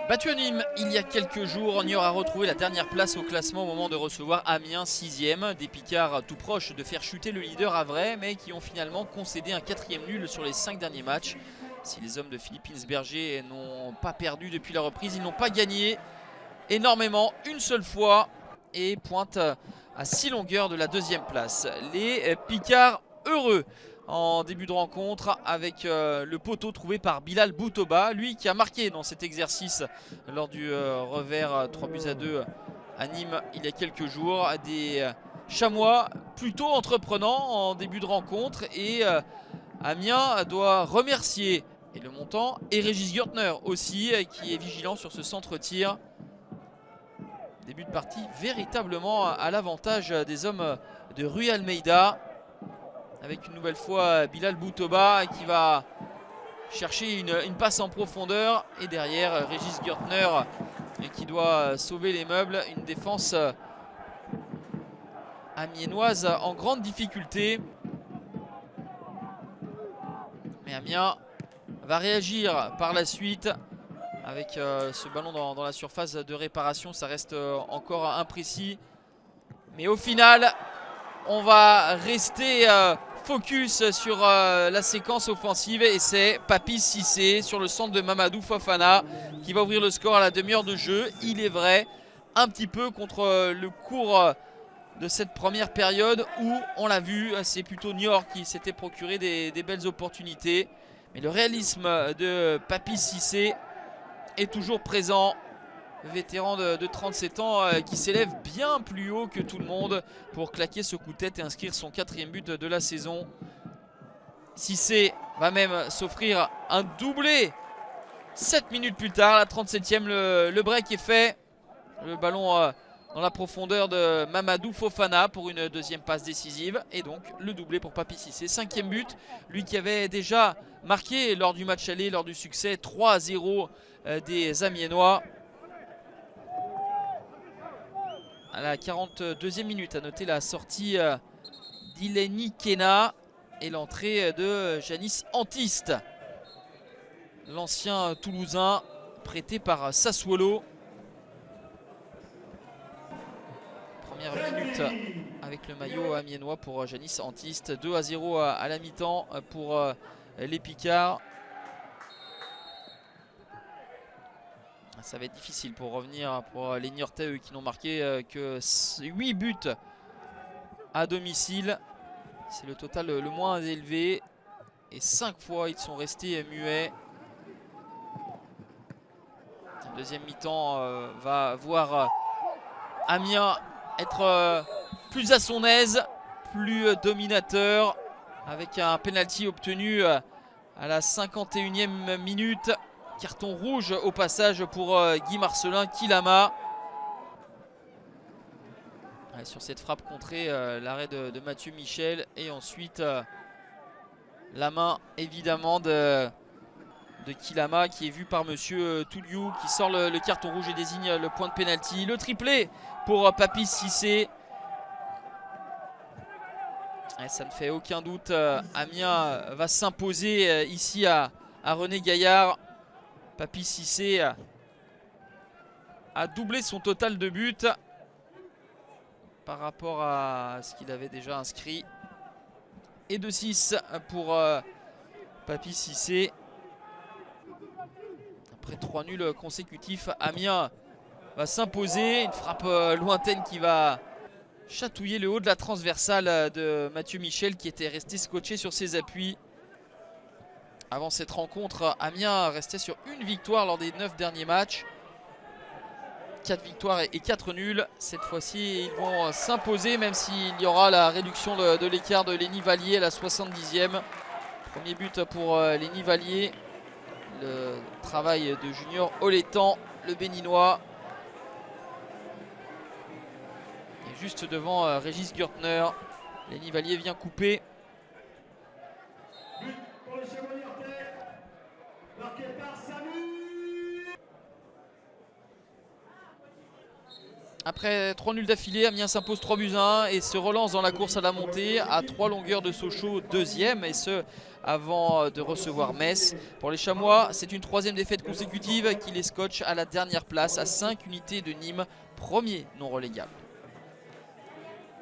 Battu à Nîmes il y a quelques jours, Niort a retrouvé la dernière place au classement au moment de recevoir Amiens 6e. Des Picards tout proches de faire chuter le leader Havrais, mais qui ont finalement concédé un 4e nul sur les 5 derniers matchs. Si les hommes de Philippe Insberger n'ont pas perdu depuis la reprise, ils n'ont pas gagné énormément, une seule fois, et pointent à 6 longueurs de la 2e place. Les Picards heureux en début de rencontre avec le poteau trouvé par Bilal Boutoba, lui qui a marqué dans cet exercice lors du revers 3-2 à Nîmes il y a quelques jours. Des Chamois plutôt entreprenants en début de rencontre, et Amiens doit remercier, et le montant, et Régis Gürtner aussi, qui est vigilant sur ce centre-tir. Début de partie véritablement à l'avantage des hommes de Rui Almeida, avec une nouvelle fois Bilal Boutoba qui va chercher une passe en profondeur, et derrière Régis Gürtner qui doit sauver les meubles. Une défense amiénoise en grande difficulté, mais Amiens va réagir par la suite avec ce ballon dans la surface de réparation. Ça reste encore imprécis, mais au final on va rester focus sur la séquence offensive, et c'est Papi Cissé sur le centre de Mamadou Fofana qui va ouvrir le score à la demi-heure de jeu. Il est vrai, un petit peu contre le cours de cette première période où, on l'a vu, c'est plutôt Niort qui s'était procuré des belles opportunités, mais le réalisme de Papi Cissé est toujours présent. Vétéran de 37 ans qui s'élève bien plus haut que tout le monde pour claquer ce coup de tête et inscrire son 4e but de la saison. Cissé va même s'offrir un doublé 7 minutes plus tard, la 37e, le break est fait. Le ballon dans la profondeur de Mamadou Fofana pour une deuxième passe décisive, et donc le doublé pour Papi Cissé. 5e but, lui qui avait déjà marqué lors du match aller, lors du succès 3-0 des Amiénois. À la 42e minute, à noter la sortie d'Ileni Kena et l'entrée de Janis Antiste, l'ancien Toulousain prêté par Sassuolo. Première minute avec le maillot amiénois pour Janis Antiste. 2-0 à la mi-temps pour les Picards. Ça va être difficile pour revenir pour les Niortais, eux qui n'ont marqué que 8 buts à domicile. C'est le total le moins élevé, et 5 fois ils sont restés muets. La deuxième mi-temps va voir Amiens être plus à son aise, plus dominateur, avec un penalty obtenu à la 51e minute. Carton rouge au passage pour Guy Marcelin Kilama. Sur cette frappe contrée, l'arrêt de Mathieu Michel, et ensuite la main évidemment de Kilama qui est vu par monsieur Touliou, qui sort le carton rouge et désigne le point de pénalty. Le triplé pour Papi Cissé. Et ça ne fait aucun doute, Amiens va s'imposer ici à René Gaillard. Papi Cissé a doublé son total de buts par rapport à ce qu'il avait déjà inscrit. Et de 6 pour Papi Cissé. Après 3 nuls consécutifs, Amiens va s'imposer. Une frappe lointaine qui va chatouiller le haut de la transversale de Mathieu Michel, qui était resté scotché sur ses appuis. Avant cette rencontre, Amiens restait sur une victoire lors des 9 derniers matchs. 4 victoires et 4 nuls. Cette fois-ci, ils vont s'imposer, même s'il y aura la réduction de l'écart de Lenny Vallier à la 70e. Premier but pour Lenny Vallier. Le travail de Junior Olétan, le béninois. Et juste devant Régis Gürtner. Lenny Vallier vient couper. Après 3 nuls d'affilée, Amiens s'impose 3-1 et se relance dans la course à la montée à 3 longueurs de Sochaux, deuxième, et ce avant de recevoir Metz. Pour les Chamois, c'est une 3e défaite consécutive qui les scotche à la dernière place à 5 unités de Nîmes, premier non relégable.